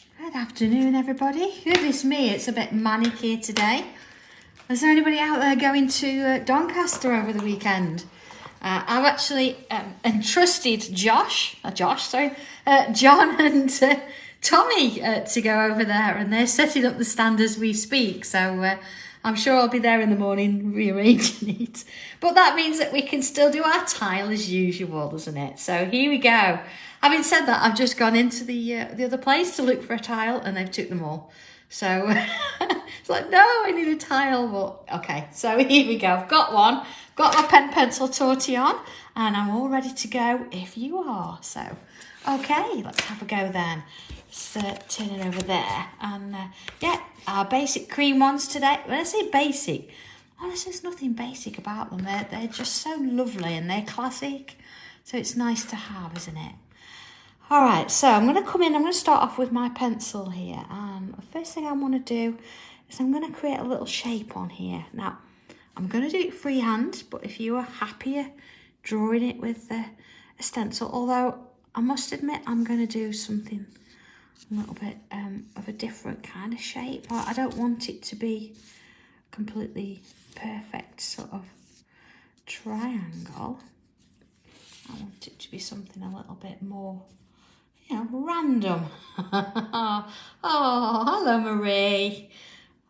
Good afternoon, everybody. Goodness me, it's a bit manic here today. Is there anybody out there going to Doncaster over the weekend? I've actually entrusted John and Tommy to go over there, and they're setting up the stand as we speak. So I'm sure I'll be there in the morning rearranging it. But that means that we can still do our tile as usual, doesn't it? So here we go. Having said that, I've just gone into the other place to look for a tile, and they've took them all. So it's like, no, I need a tile. But okay, so here we go. I've got one. Got my pen, pencil, tortillon, and I'm all ready to go if you are. So, okay, let's have a go then. Let's turn it over there. And yeah, our basic cream ones today. When I say basic, honestly, there's nothing basic about them. They're just so lovely and they're classic. So it's nice to have, isn't it? All right, so I'm going to come in. I'm going to start off with my pencil here. And the first thing I want to do is I'm going to create a little shape on here. Now, I'm going to do it freehand, but if you are happier drawing it with a stencil, although I must admit I'm going to do something a little bit of a different kind of shape. I don't want it to be completely perfect sort of triangle. I want it to be something a little bit more, you know, random. Oh, hello, Marie.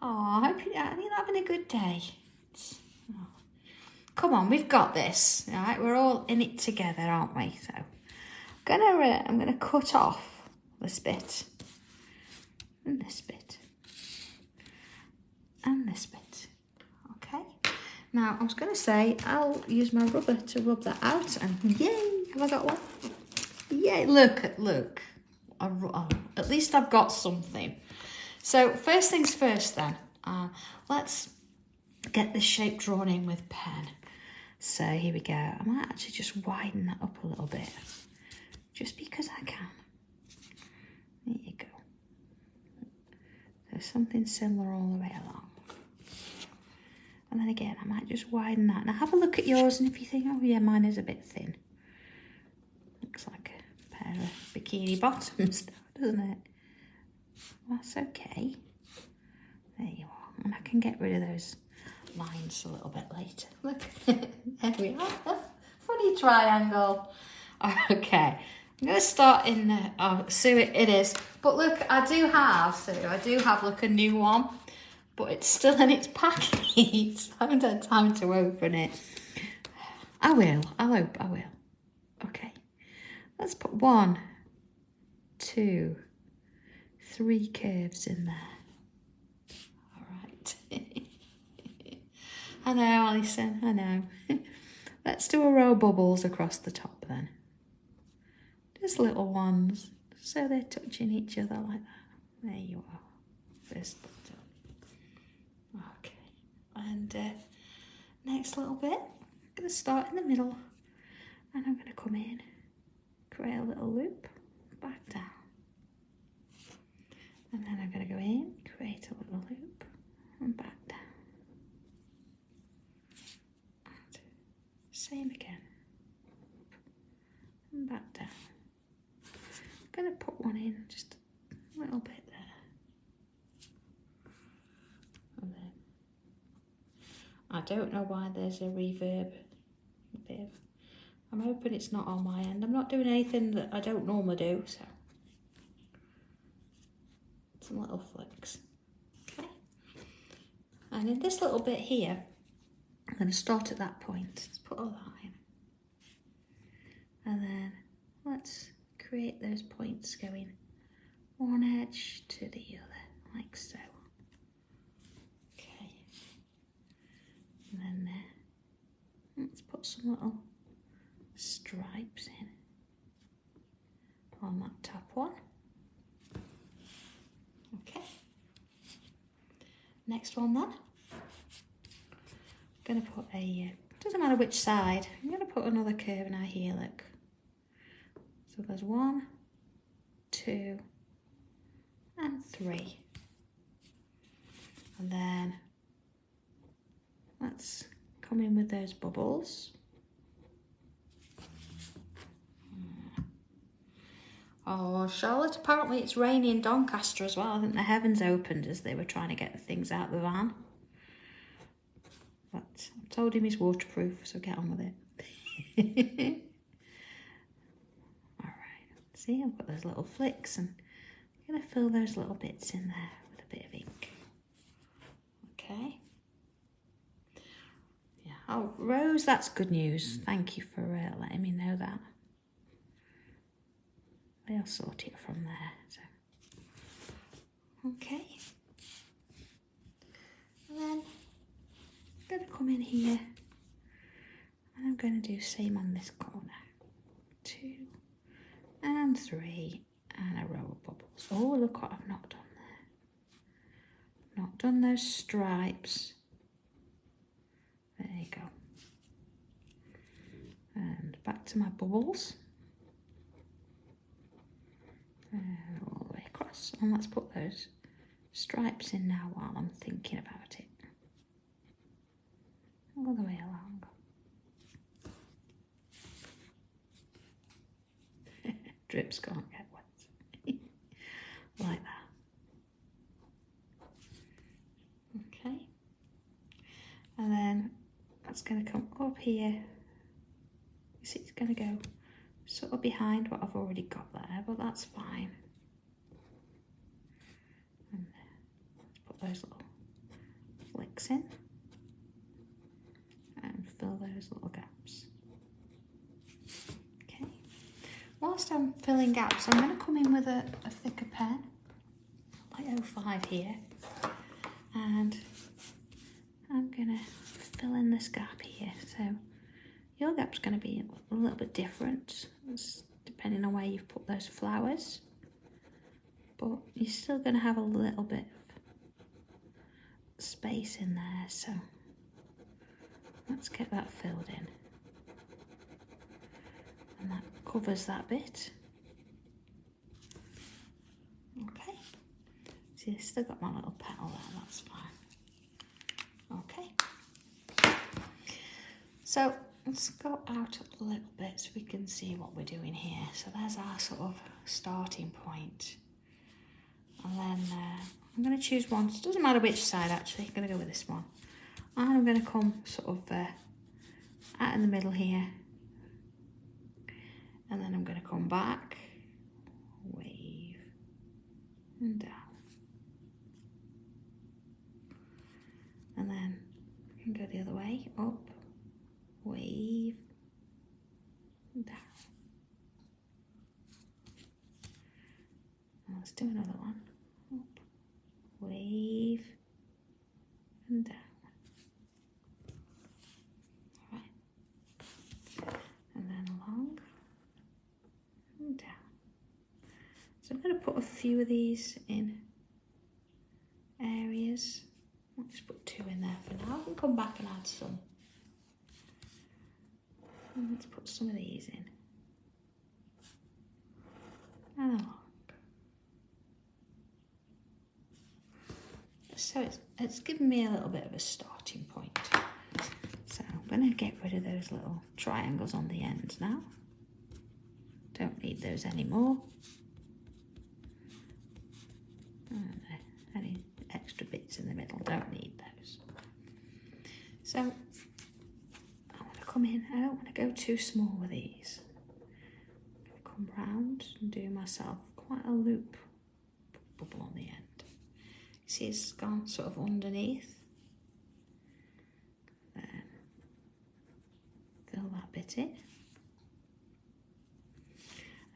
Oh, I hope you're having a good day. Come on, we've got this. All right, we're all in it together, aren't we? So I'm gonna cut off this bit and this bit and this bit. Okay. Now I was gonna say I'll use my rubber to rub that out, and yay, have I got one? Yay! Look. At least I've got something. So first things first, then. Let's get this shape drawn in with pen. So here we go. I might actually just widen that up a little bit, just because I can. There you go. So something similar all the way along. And then again, I might just widen that. Now have a look at yours, and if you think, oh yeah, mine is a bit thin. Looks like a pair of bikini bottoms, doesn't it? That's okay. There you are. And I can get rid of those lines a little bit later. Look, there we are. Funny triangle. Okay, I'm going to start in. Oh, Sue, it is. But look, I do have look a new one, but it's still in its package. I haven't had time to open it. I will. I will. Okay, let's put 1, 2, 3 curves in there. All right. I know, Alison, I know. Let's do a row of bubbles across the top then. Just little ones, so they're touching each other like that. There you are. First button. Okay. And next little bit, I'm going to start in the middle, and I'm going to come in, create a little loop, back down. And then I'm going to go in, create a little loop, and back down. Same again, and back down. I'm going to put one in just a little bit there. And then, I don't know why there's a reverb bit. I'm hoping it's not on my end. I'm not doing anything that I don't normally do, so. Some little flicks. Okay. And in this little bit here, I'm going to start at that point. Let's put a line. And then let's create those points going one edge to the other, like so. Okay. And then let's put some little stripes in on that top one. Okay. Next one then. I'm going to put doesn't matter which side, I'm going to put another curve now here, look. So there's 1, 2, and 3. And then let's come in with those bubbles. Oh, Charlotte, apparently it's raining in Doncaster as well. I think the heavens opened as they were trying to get the things out of the van. But I've told him he's waterproof, so get on with it. Alright, see, I've got those little flicks and I'm going to fill those little bits in there with a bit of ink. Okay. Yeah. Oh, Rose, that's good news. Thank you for letting me know that. I'll sort it from there. So. Okay. And then I'm going to come in here and I'm going to do same on this corner. 2 and 3 and a row of bubbles. Oh, look what I've not done there. Not done those stripes. There you go. And back to my bubbles. And all the way across. And let's put those stripes in now while I'm thinking about it. All the way along. Drips can't get wet. Like that. Okay. And then that's going to come up here. You see it's going to go sort of behind what I've already got there, but that's fine. And let's put those little flicks in and fill those little gaps. Okay. Whilst I'm filling gaps, I'm going to come in with a thicker pen, like 05 here, and I'm going to fill in this gap here. So your gap's going to be a little bit different, depending on where you've put those flowers, but you're still going to have a little bit of space in there, so let's get that filled in. And that covers that bit. Okay, see, I've still got my little petal there, that's fine. Okay, so let's go out a little bit so we can see what we're doing here. So there's our sort of starting point. And then I'm going to choose one. It doesn't matter which side actually, I'm going to go with this one. And I'm going to come sort of out in the middle here. And then I'm going to come back, wave, and down. And then I can go the other way, up, wave, and down. And let's do another one. Up, wave, and down. All right. And then along and down. So I'm going to put a few of these in areas. I'll just put 2 in there for now. I can come back and add some. And let's put some of these in. And along. So it's given me a little bit of a starting point. So I'm going to get rid of those little triangles on the ends now. Don't need those anymore. And any extra bits in the middle, don't need those. So I want to come in, I don't want to go too small with these. I'm going to come round and do myself quite a loop bubble on the end. See, it's gone sort of underneath. Then fill that bit in.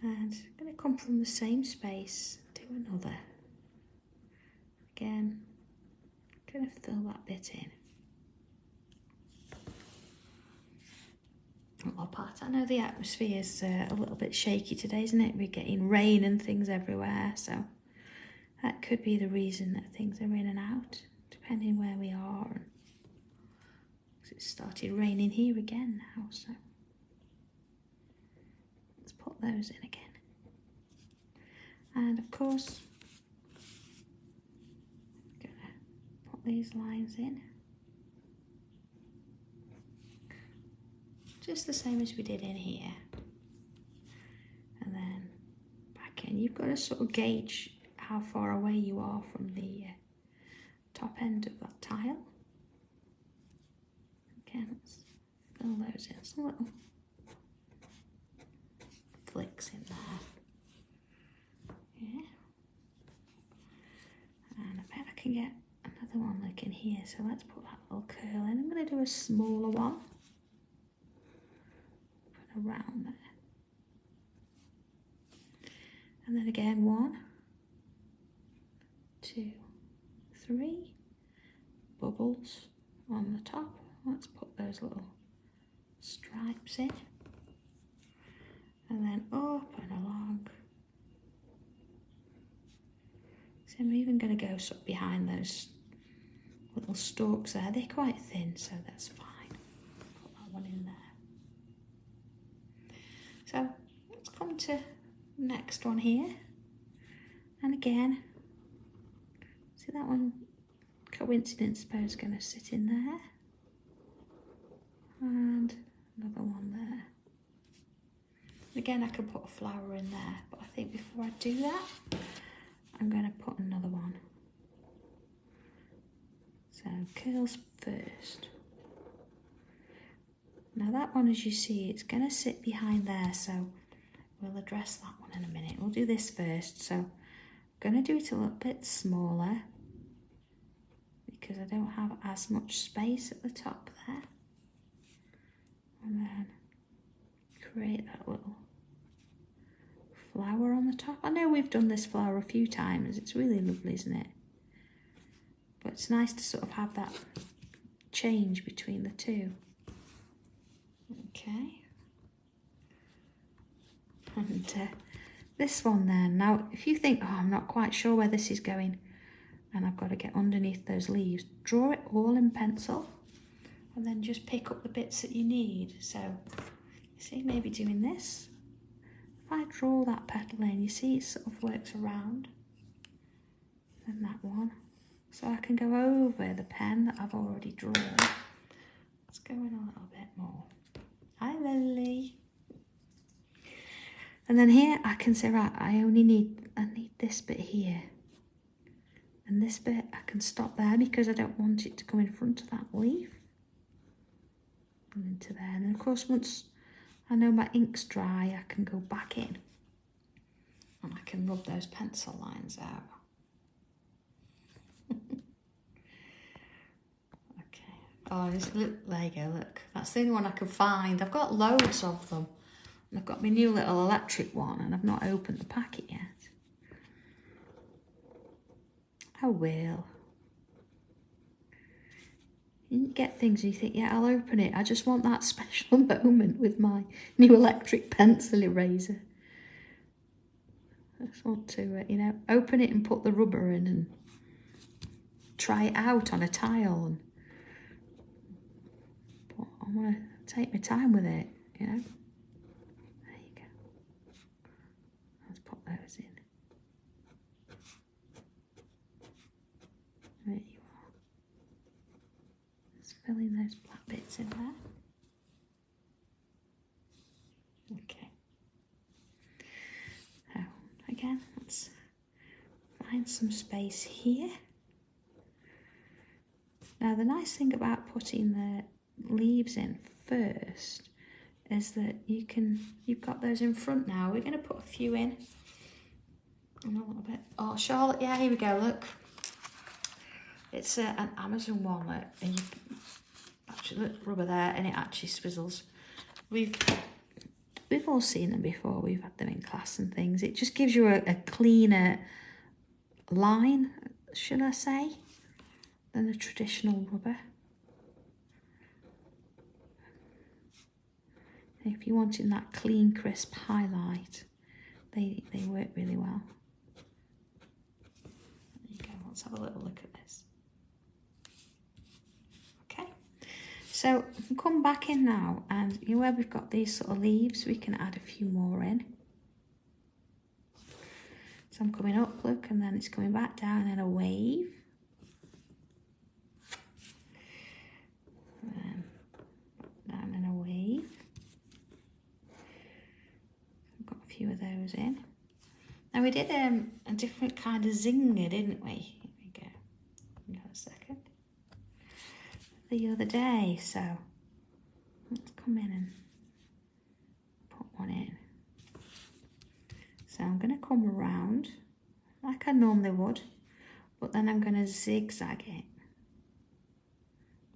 And I'm going to come from the same space, do another. Again, I'm going to fill that bit in. Little part. I know the atmosphere is a little bit shaky today, isn't it? We're getting rain and things everywhere, so that could be the reason that things are in and out, depending where we are. It started raining here again now, so let's put those in again. And of course, I'm gonna put these lines in, just the same as we did in here, and then back back in. You've got to sort of gauge how far away you are from the top end of that tile. Again, let's fill those in. Some little flicks in there. Yeah. And I bet I can get another one like in here. So let's put that little curl in. I'm going to do a smaller one. Put around there. And then again, 1, 2, 3 bubbles on the top. Let's put those little stripes in. And then up and along. So I'm even going to go sort of behind those little stalks there. They're quite thin, so that's fine. Put that one in there. So let's come to the next one here. And again, see that one, coincidence, suppose, going to sit in there. And another one there. Again, I could put a flower in there, but I think before I do that, I'm going to put another one. So curls first. Now that one, as you see, it's going to sit behind there, so we'll address that one in a minute. We'll do this first. So I'm going to do it a little bit smaller because I don't have as much space at the top there. And then create that little flower on the top. I know we've done this flower a few times. It's really lovely, isn't it? But it's nice to sort of have that change between the two. Okay. And this one then. Now, if you think, oh, I'm not quite sure where this is going and I've got to get underneath those leaves, draw it all in pencil and then just pick up the bits that you need. So, you see, maybe doing this. If I draw that petal in, you see it sort of works around. And that one. So I can go over the pen that I've already drawn. Let's go in a little bit more. Hi, Lily. And then here I can say, right, I need this bit here. And this bit I can stop there because I don't want it to come in front of that leaf. And into there. And then of course once I know my ink's dry, I can go back in. And I can rub those pencil lines out. Okay. Oh, there you go, look. That's the only one I can find. I've got loads of them. And I've got my new little electric one and I've not opened the packet yet. I will. You get things and you think, yeah, I'll open it. I just want that special moment with my new electric pencil eraser. I just want to, you know, open it and put the rubber in and try it out on a tile. But I want to take my time with it, you know. There you go. Let's put those in. There you are. Just fill in those black bits in there. Okay. So, again, let's find some space here. Now, the nice thing about putting the leaves in first is that you've got those in front now. We're going to put a few in. And a little bit. Oh, Charlotte, yeah, here we go, look. It's an Amazon one, look, and you actually look rubber there, and it actually swizzles. We've all seen them before. We've had them in class and things. It just gives you a cleaner line, should I say, than a traditional rubber. And if you're wanting that clean, crisp highlight, they work really well. There you go. Let's have a little look at this. Okay, so we'll come back in now, and you know where we've got these sort of leaves, we can add a few more in. So I'm coming up, look, and then it's coming back down in a wave. And then down in a wave. I've got a few of those in. Now we did a different kind of zinger, didn't we? Here we go. Hang on a second. The other day, so let's come in and put one in. So I'm going to come around like I normally would, but then I'm going to zigzag it.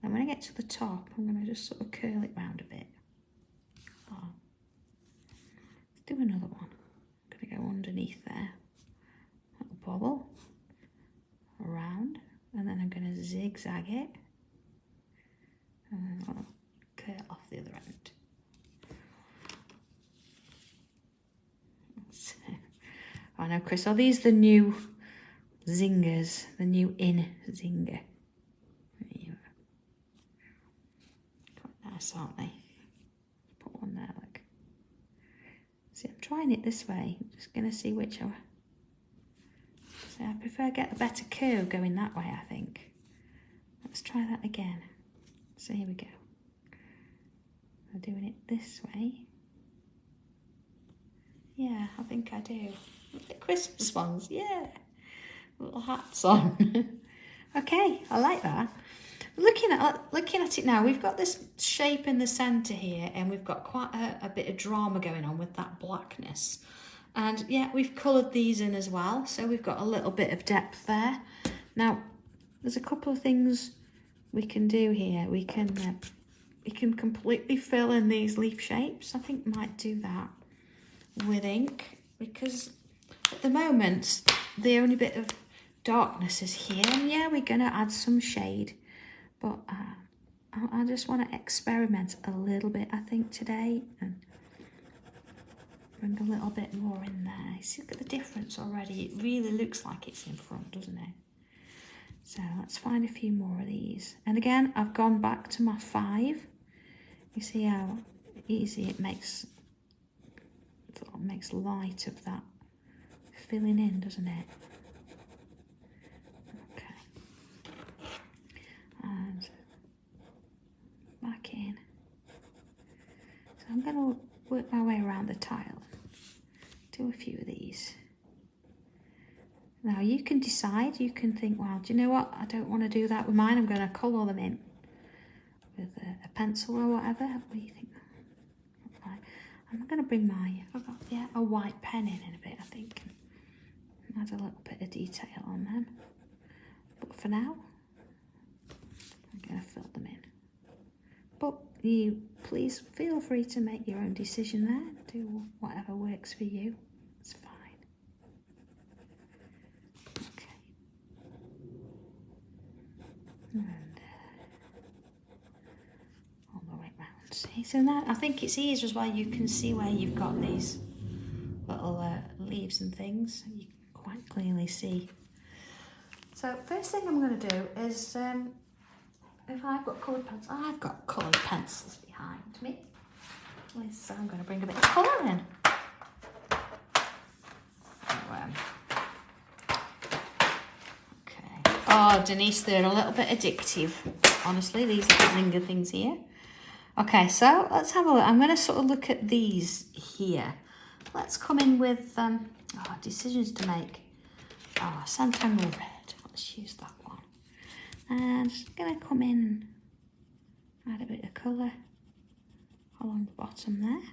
And when I get to the top, I'm going to just sort of curl it round a bit. Oh. Let's do another one. I'm going to go underneath there. Little bobble. Around. And then I'm going to zigzag it. And then I'll curl off the other end. So, I know, Chris, are these the new zingers? The new in zinger? Quite nice, aren't they? Put one there, look. See, I'm trying it this way. I'm just going to see which one. So I prefer get a better curve going that way, I think. Let's try that again. So here we go. I'm doing it this way. Yeah, I think I do. The Christmas ones, yeah. Little hats on. Okay, I like that. Looking at it now, we've got this shape in the centre here, and we've got quite a bit of drama going on with that blackness. And yeah, we've coloured these in as well, so we've got a little bit of depth there. Now, there's a couple of things we can do here. We can completely fill in these leaf shapes. I think we might do that with ink, because at the moment the only bit of darkness is here, and yeah, we're going to add some shade, but I just want to experiment a little bit, I think, today, and bring a little bit more in there. You see, look at the difference already. It really looks like it's in front, doesn't it? So let's find a few more of these. And again, I've gone back to my 5. You see how easy it makes light of that filling in, doesn't it? Okay. And back in. So I'm going to work my way around the tile. Do a few of these. Now you can decide, you can think, well, do you know what? I don't want to do that with mine. I'm going to colour them in with a pencil or whatever. What do you think? I'm going to bring my, I've got, yeah, a white pen in a bit, I think. Add a little bit of detail on them. But for now, I'm going to fill them in. But you please feel free to make your own decision there. Do whatever works for you. It's fine. Okay. And all the way round. See, so now I think it's easier as well. You can see where you've got these little leaves and things. You can quite clearly see. So first thing I'm going to do is, if I've got coloured pencils, I've got coloured pencils behind me. So I'm going to bring a bit of colour in. Okay. Oh, Denise, they're a little bit addictive. Honestly, these little zinger things here. Okay, so let's have a look. I'm going to sort of look at these here. Let's come in with decisions to make. Oh, Sanntangle red. Let's use that one. And I'm just going to come in and add a bit of colour along the bottom there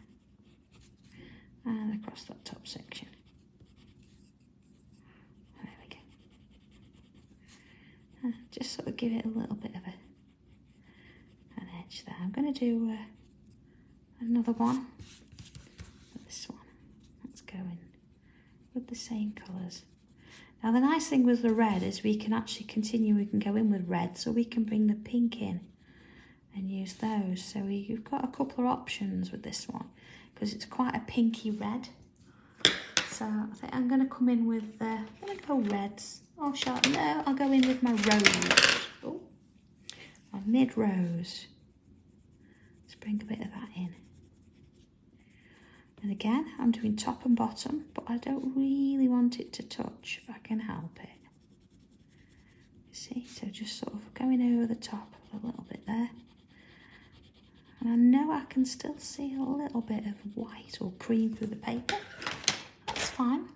and across that top section. There we go. And just sort of give it a little bit of an edge there. I'm going to do another one. This one. Let's go in with the same colours. Now the nice thing with the red is we can actually continue, we can go in with red, so we can bring the pink in and use those. So you've got a couple of options with this one because it's quite a pinky red. So I think I'm going to come in with, I'm going to go reds. Oh, no, I'll go in with my rose. Oh, my mid-rose. Let's bring a bit of that in. And again, I'm doing top and bottom, but I don't really want it to touch if I can help it. You see, so just sort of going over the top a little bit there. And I know I can still see a little bit of white or cream through the paper. That's fine.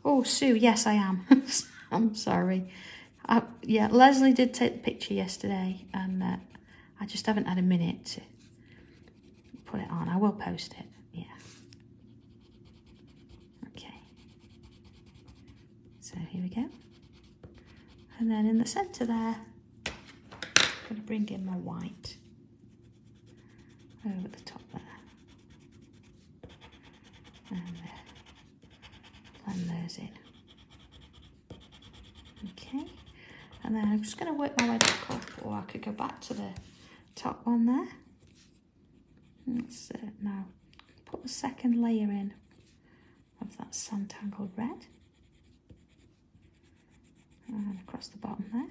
Oh, Sue, yes, I am. I'm sorry. Yeah, Leslie did take the picture yesterday, and I just haven't had a minute to put it on. I will post it, yeah. Okay. So here we go. And then in the centre there, I'm going to bring in my white over the top there. And blend those in. Okay. And then I'm just going to work my way back up, or I could go back to the top one there. Let's now put the second layer in of that Sanntangle red. And across the bottom there.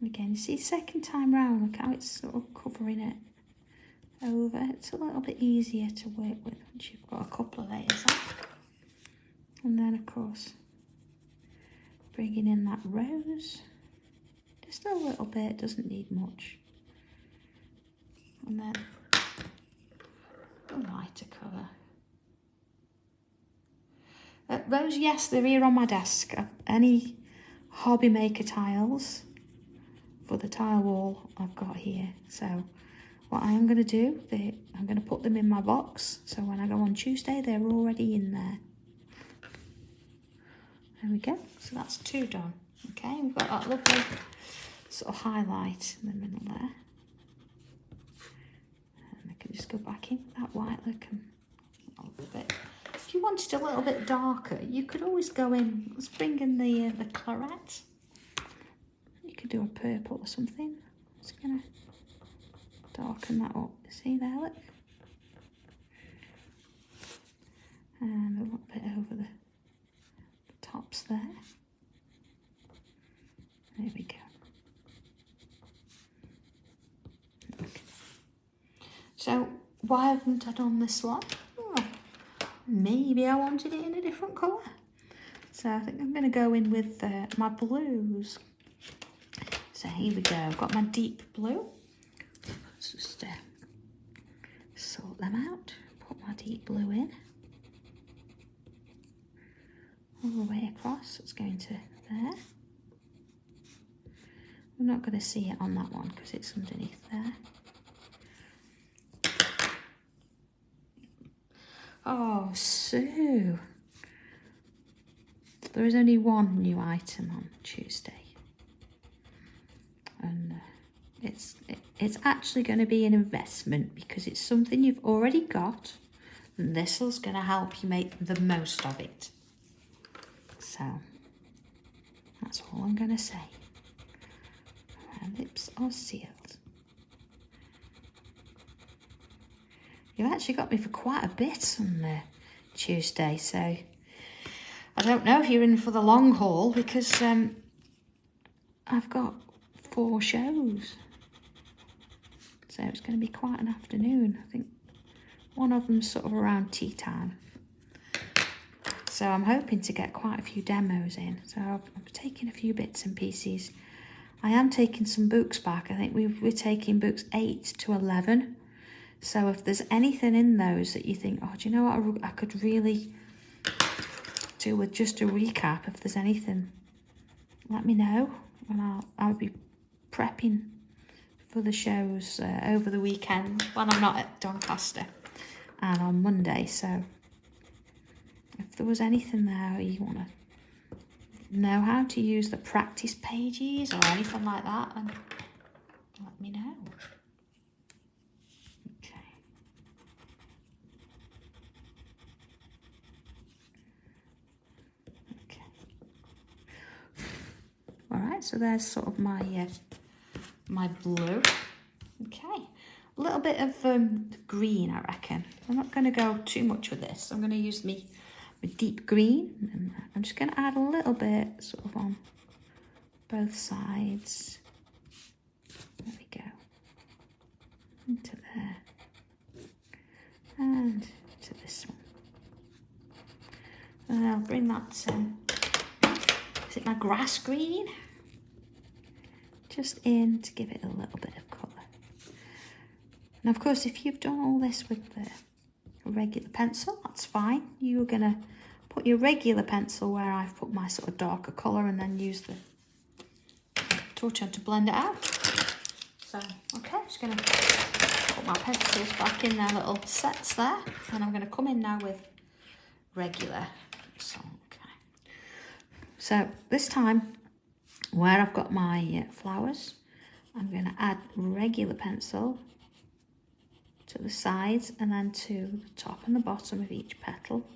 And again, you see, second time round, look how it's sort of covering it over. It's a little bit easier to work with once you've got a couple of layers on. And then, of course, bringing in that rose. Just a little bit, doesn't need much. And then a lighter colour. Rose, yes, they're here on my desk. Any hobby maker tiles for the tile wall I've got here. So what I am going to do, I'm going to put them in my box. So when I go on Tuesday, they're already in there. There we go. So that's 2 done. Okay, we've got that lovely sort of highlight in the middle there. And I can just go back in with that white look and a little bit. If you wanted a little bit darker, you could always go in. Let's bring in the claret. You could do a purple or something. Just gonna darken that up. See there, look. And a little bit over the tops there. There we go. Okay. So why haven't I done this one? Oh, maybe I wanted it in a different colour. So I think I'm going to go in with my blues. So here we go. I've got my deep blue. Let's just sort them out. Put my deep blue in. All the way across. It's going to there. I'm not going to see it on that one because it's underneath there. Oh, Sue. There is only one new item on Tuesday. And it's actually going to be an investment because it's something you've already got. And this is going to help you make the most of it. So, that's all I'm going to say. My lips are sealed. You've actually got me for quite a bit on Tuesday, so I don't know if you're in for the long haul because I've got 4 shows. So it's going to be quite an afternoon. I think one of them's sort of around tea time. So I'm hoping to get quite a few demos in. So I'm taking a few bits and pieces. I am taking some books back. I think we're taking books 8 to 11. So if there's anything in those that you think, oh, do you know what I could really do with just a recap, if there's anything, let me know. And I'll be prepping for the shows over the weekend when I'm not at Doncaster and on Monday. So if there was anything there you want to know how to use the practice pages or anything like that, then let me know. Okay. Okay. All right, so there's sort of my my blue. Okay, a little bit of green, I reckon. I'm not going to go too much with this. I'm going to use my deep green, and I'm just going to add a little bit sort of on both sides. There we go. Into there. And to this one. And I'll bring that, is it my grass green? Just in to give it a little bit of colour. Now, of course, if you've done all this with the regular pencil, that's fine. You're going to put your regular pencil where I've put my sort of darker colour, and then use the torch on to blend it out. So, okay, I'm just going to put my pencils back in their little sets there, and I'm going to come in now with regular. So, okay. So this time, where I've got my flowers, I'm going to add regular pencil to the sides and then to the top and the bottom of each petal,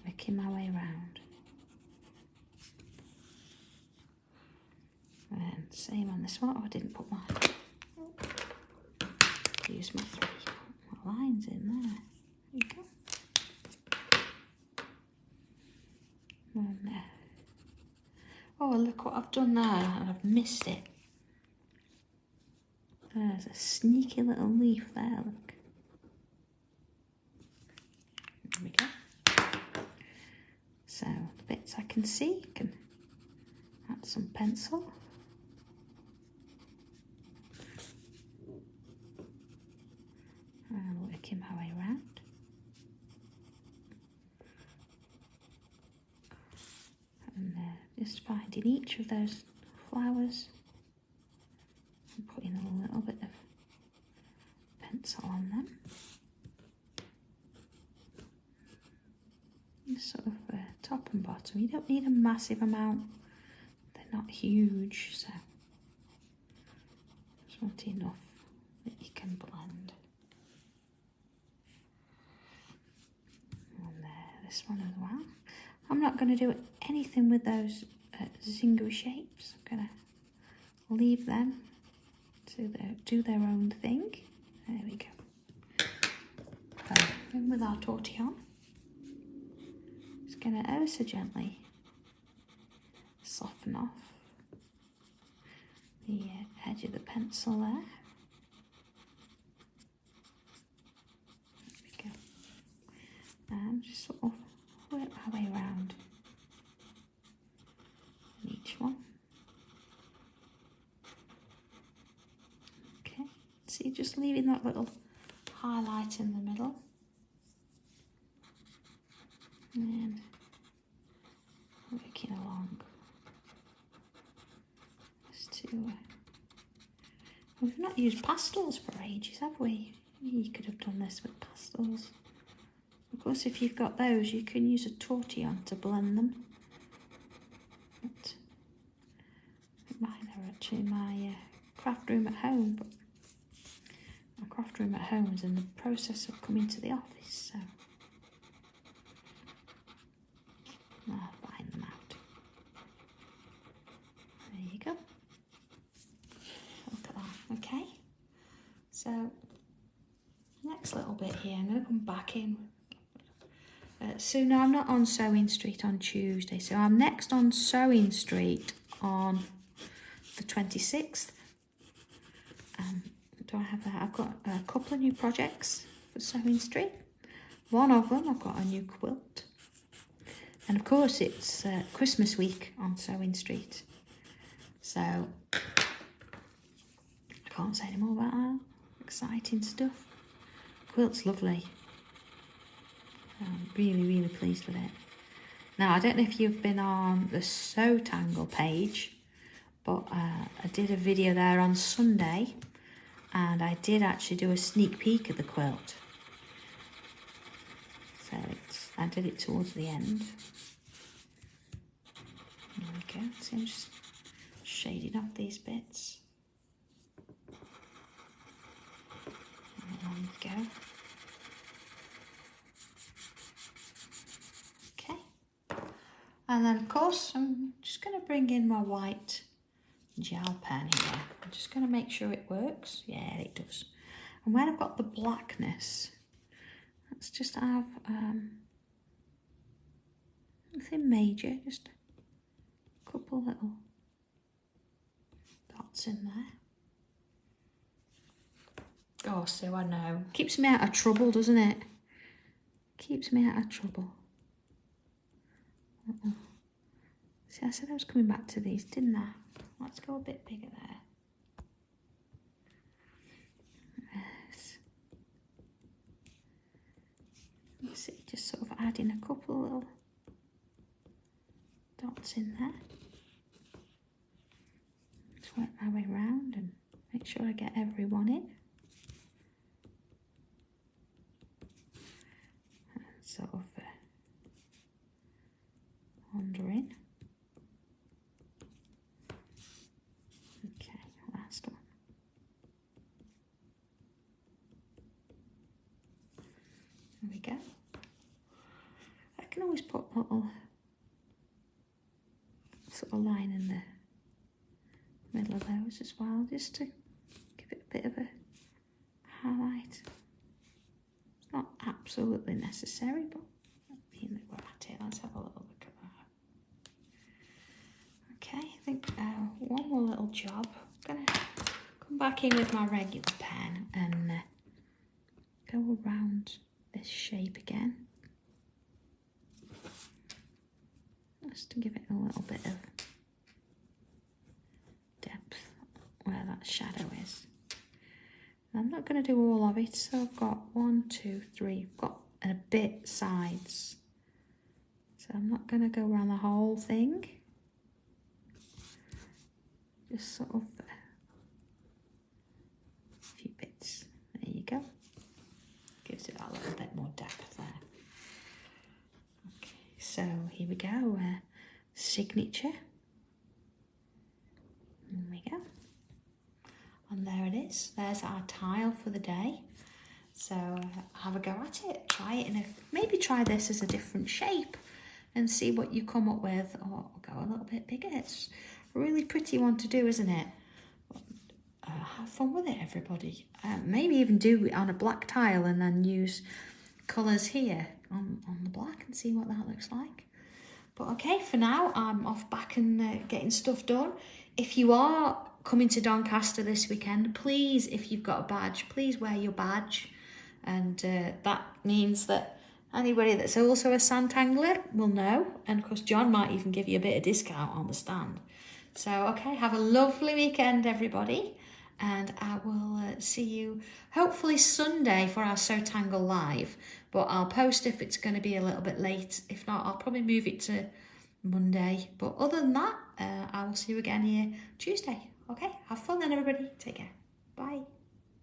making my way around. And same on this one. Oh, I didn't put my, use my 3 lines in there. There you go. And there. Oh, look what I've done there, and I've missed it. There's a sneaky little leaf there, look. There we go. So the bits I can see, I can add some pencil. And working my way around. And just finding each of those flowers and putting a little bit of pencil on them. Sort of top and bottom. You don't need a massive amount. They're not huge, so just want enough that you can blend. And there, this one as well. I'm not going to do anything with those zingo shapes. I'm going to leave them to do their own thing. There we go. In with our tortillon. Just going to ever so gently soften off the edge of the pencil there. There we go. And just sort of work my way around each one. Okay, so you're just leaving that little highlight in the middle. And working along. Just to, we've not used pastels for ages, have we? You could have done this with pastels. Of course, if you've got those, you can use a tortillon to blend them. But mine are actually my craft room at home, but my craft room at home is in the process of coming to the office, so I'll find them out. There you go. Look at that. Okay. So next little bit here, I'm going to come back in. So now I'm not on Sewing Street on Tuesday, so I'm next on Sewing Street on the 26th. Do I have that? I've got a couple of new projects for Sewing Street. One of them, I've got a new quilt. And of course it's Christmas week on Sewing Street. So I can't say any more about that. Exciting stuff. Quilt's lovely. I'm really, really pleased with it. Now, I don't know if you've been on the Sanntangle page, but I did a video there on Sunday, and I did actually do a sneak peek of the quilt. So I did it towards the end. There we go. So I'm just shading off these bits. And there we go. And then, of course, I'm just going to bring in my white gel pen here. I'm just going to make sure it works. Yeah, it does. And when I've got the blackness, let's just have nothing major, just a couple little dots in there. Oh, so I know. Keeps me out of trouble, doesn't it? Keeps me out of trouble. See, I said I was coming back to these, didn't I? Let's go a bit bigger there. Yes. See, just sort of adding a couple of little dots in there. Just work my way around and make sure I get every one in. And sort of wander in. Okay, last one. There we go. I can always put a little sort of line in the middle of those as well, just to give it a bit of a highlight. It's not absolutely necessary, but being that we're at it, let's have a little look at that. Okay, I think one more little job. I'm going to come back in with my regular pen and go around this shape again. Just to give it a little bit of depth where that shadow is. I'm not going to do all of it, so I've got 1, 2, 3, I've got a bit sides. So I'm not going to go around the whole thing. Just sort of a few bits. There you go. Gives it a little bit more depth there. Okay, so here we go. Signature. There we go. And there it is. There's our tile for the day. So have a go at it. Try it, and maybe try this as a different shape and see what you come up with, or go a little bit bigger. It's a really pretty one to do, isn't it? Have fun with it, everybody. Maybe even do it on a black tile and then use colours here on the black and see what that looks like. But okay, for now, I'm off back and getting stuff done. If you are coming to Doncaster this weekend, please, if you've got a badge, please wear your badge. And that means that anybody that's also a Sanntangler will know. And of course, John might even give you a bit of discount on the stand. So, okay, have a lovely weekend, everybody. And I will see you hopefully Sunday for our Sanntangle Live. But I'll post if it's going to be a little bit late. If not, I'll probably move it to Monday. But other than that, I will see you again here Tuesday. Okay, have fun then, everybody. Take care. Bye.